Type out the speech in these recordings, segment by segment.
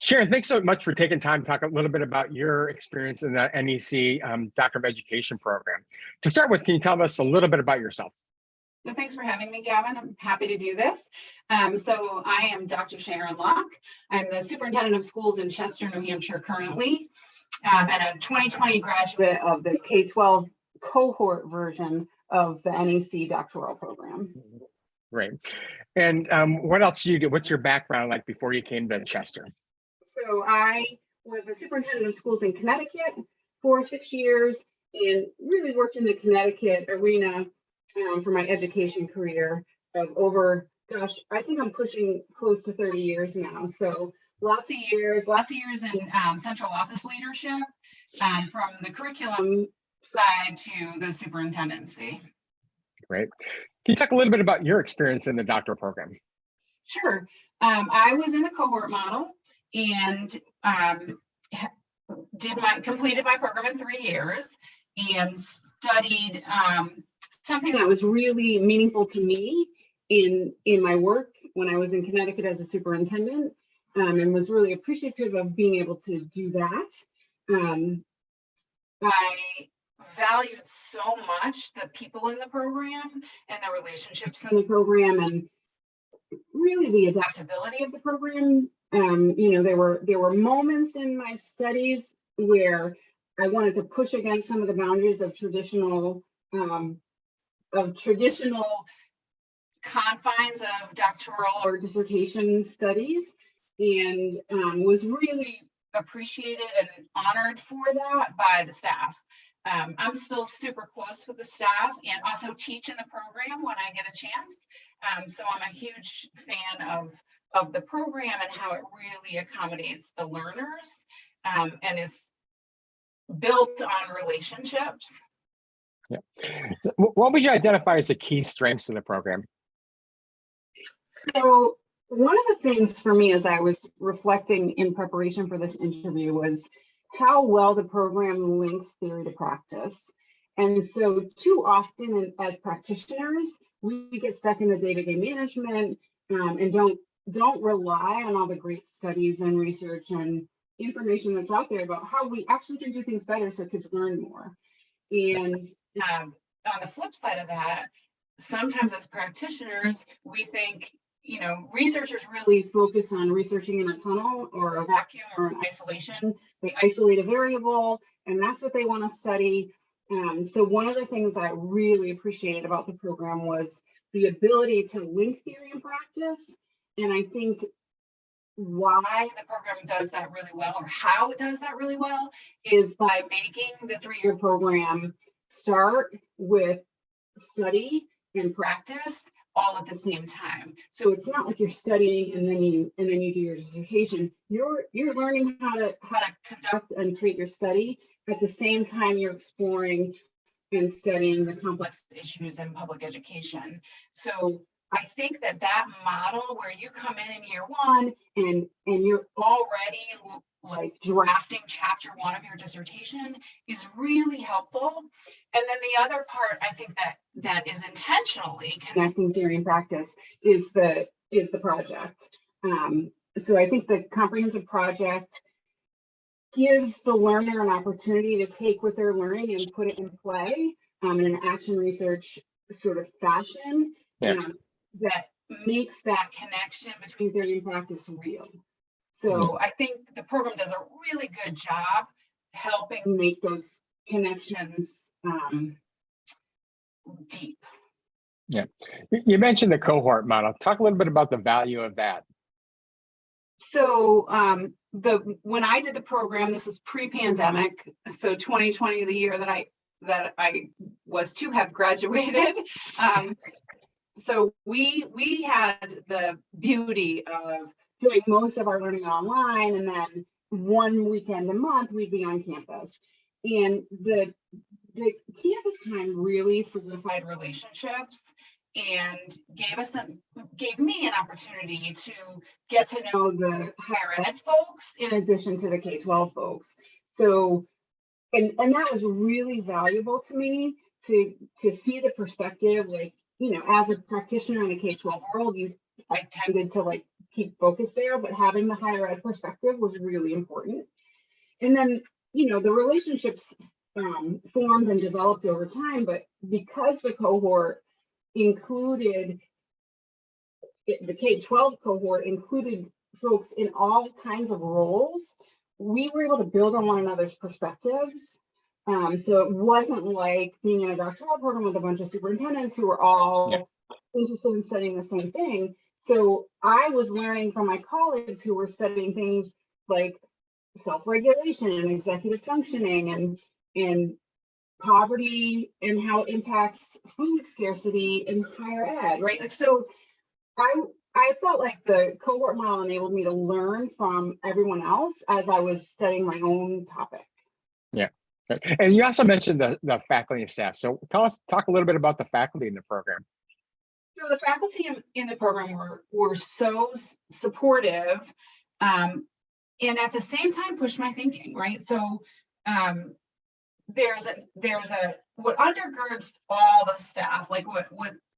Sharon, thanks so much for taking time to talk a little bit about your experience in the NEC Doctor of Education program. To start with, can you tell us a little bit about yourself? So thanks for having me, Gavin. I'm happy to do this. So I am Dr. Sharon Locke. I'm the superintendent of schools in Chester, New Hampshire currently, and a 2020 graduate of the K-12 cohort version of the NEC doctoral program. Great. And what else do you do? What's your background like before you came to Chester? So I was a superintendent of schools in Connecticut for 6 years and really worked in the Connecticut arena for my education career of over, gosh, I think I'm pushing close to 30 years now. So lots of years in central office leadership, from the curriculum side to the superintendency. Great. Can you talk a little bit about your experience in the doctoral program? Sure. I was in the cohort model and completed my program in 3 years and studied something that was really meaningful to me in my work when I was in Connecticut as a superintendent, and was really appreciative of being able to do that. I valued so much the people in the program and the relationships in the program and really the adaptability of the program. There were moments in my studies where I wanted to push against some of the boundaries of traditional confines of doctoral or dissertation studies, and was really appreciated and honored for that by the staff. I'm still super close with the staff and also teach in the program when I get a chance. So I'm a huge fan of the program and how it really accommodates the learners, and is built on relationships. Yeah. So what would you identify as the key strengths in the program? So one of the things for me as I was reflecting in preparation for this interview was how well the program links theory to practice. And so too often as practitioners, we get stuck in the day-to-day management and don't rely on all the great studies and research and information that's out there about how we actually can do things better so kids learn more. And on the flip side of that, sometimes as practitioners, we think, researchers really focus on researching in a tunnel or a vacuum or an isolation. They isolate a variable and that's what they want to study. So one of the things I really appreciated about the program was the ability to link theory and practice. And I think why the program does that really well, or how it does that really well, is by making the 3-year program start with study and practice all at the same time. So it's not like you're studying and then you do your dissertation. You're learning how to conduct and create your study at the same time you're exploring and studying the complex issues in public education. So I think that model where you come in year one and you're already like drafting chapter 1 of your dissertation is really helpful. And then the other part I think that is intentionally connecting theory and practice is the project. So I think the comprehensive project gives the learner an opportunity to take what they're learning and put it in play in an action research sort of fashion. Yeah. That makes that connection between theory and practice real. So I think the program does a really good job helping make those connections deep. Yeah, you mentioned the cohort model. Talk a little bit about the value of that. So when I did the program, this was pre-pandemic, so 2020, the year that I was to have graduated. So we had the beauty of doing most of our learning online, and then one weekend a month we'd be on campus. And the campus time really solidified relationships and gave me an opportunity to get to know the higher ed folks in addition to the K-12 folks. So, and that was really valuable to me to see the perspective, like, as a practitioner in the K-12 world, I tended to like keep focused there, but having the higher ed perspective was really important. And then, you know, the relationships formed and developed over time, but because the cohort included, the K-12 cohort included folks in all kinds of roles, we were able to build on one another's perspectives. So it wasn't like being in a doctoral program with a bunch of superintendents who were all interested in studying the same thing. So I was learning from my colleagues who were studying things like self-regulation and executive functioning and poverty and how it impacts food scarcity in higher ed, right? Like, so I felt like the cohort model enabled me to learn from everyone else as I was studying my own topic. Yeah. And you also mentioned the faculty and staff. So talk a little bit about the faculty in the program. So the faculty in the program were so supportive, and at the same time pushed my thinking, right? So there's a what undergirds all the staff, like what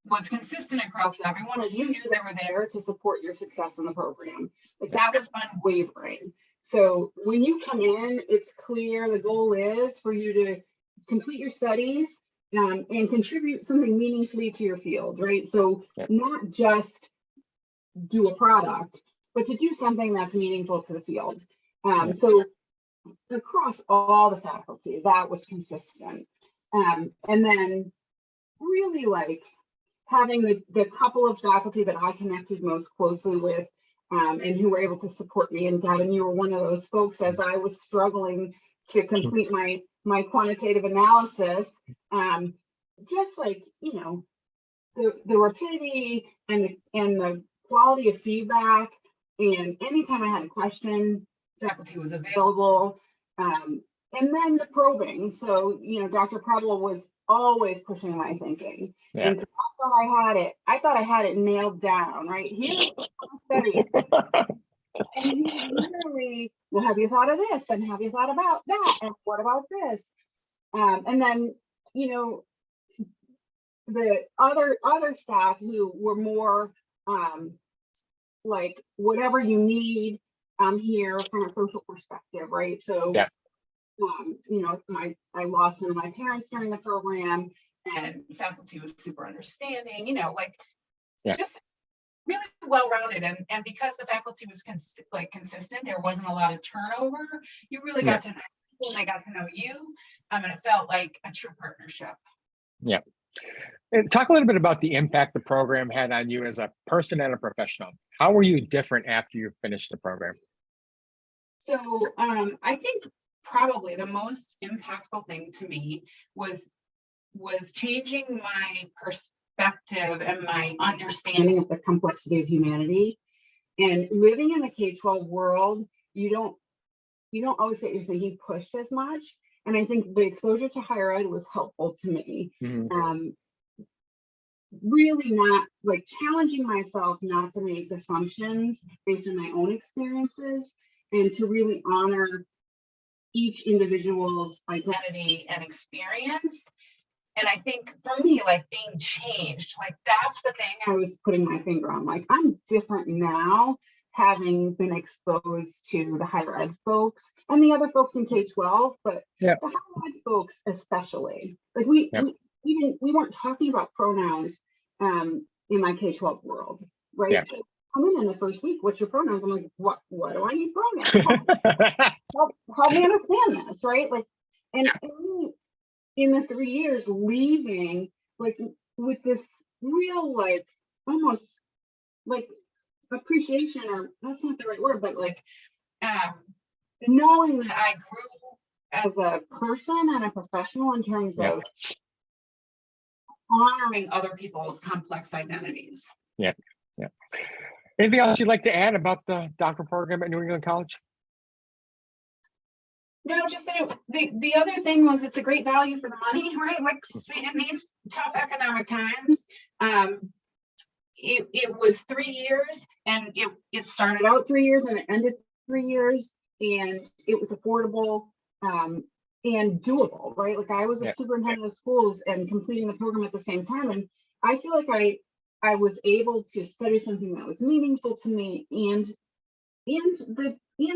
was consistent across everyone, is you knew they were there to support your success in the program. Like that was unwavering. So when you come in, it's clear the goal is for you to complete your studies and contribute something meaningfully to your field, right? So not just do a product, but to do something that's meaningful to the field. So across all the faculty, that was consistent. And then really like having the couple of faculty that I connected most closely with and who were able to support me. And Gavin, you were one of those folks as I was struggling to complete my quantitative analysis. Just like, you know, the rapidity and the quality of feedback. And anytime I had a question, faculty was available. And then the probing. So, you know, Dr. Preble was always pushing my thinking. Yeah. And so I thought I had it nailed down, right? Here's the study. And he literally, well, have you thought of this? And have you thought about that? And what about this? And then, you know, the other staff who were more like whatever you need here from a social perspective, right? So you know, I lost one of my parents during the program, and faculty was super understanding, you know, like just really well-rounded. And because the faculty was consistent, there wasn't a lot of turnover. You really got to know people, and they got to know you, and it felt like a true partnership. Yeah. And talk a little bit about the impact the program had on you as a person and a professional. How were you different after you finished the program? So I think probably the most impactful thing to me was changing my perspective and my understanding of the complexity of humanity. And living in the K-12 world, you don't always get your thinking pushed as much. And I think the exposure to higher ed was helpful to me. Really not like challenging myself not to make assumptions based on my own experiences, and to really honor each individual's identity and experience. And I think for me, like being changed, like that's the thing I was putting my finger on. Like I'm different now, having been exposed to the higher ed folks and the other folks in K-12, but the higher ed folks especially. Like we weren't talking about pronouns in my K-12 world, right? So come in the first week, what's your pronouns? I'm like, what do I need pronouns? help me understand this, right? Like, and in the 3 years leaving, like with this real, like almost like appreciation, or that's not the right word, but like knowing that I grew as a person and a professional in terms of honoring other people's complex identities. Yeah. Anything else you'd like to add about the doctoral program at New England College? No, just that the other thing was it's a great value for the money, right? Like in these tough economic times, it was 3 years, and it started out 3 years and it ended 3 years, and it was affordable and doable, right? Like I was a superintendent of schools and completing the program at the same time, and I feel like I was able to study something that was meaningful to me, and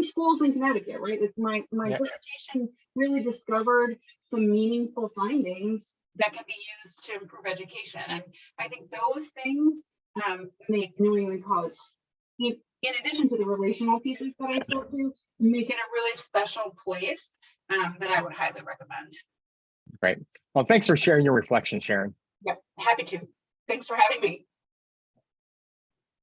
schools in Connecticut, right? Like my Yeah. dissertation really discovered some meaningful findings that can be used to improve education. And I think those things make New England College, in addition to the relational pieces that I spoke to, make it a really special place that I would highly recommend. Great. Well, thanks for sharing your reflection, Sharon. Yep, happy to. Thanks for having me.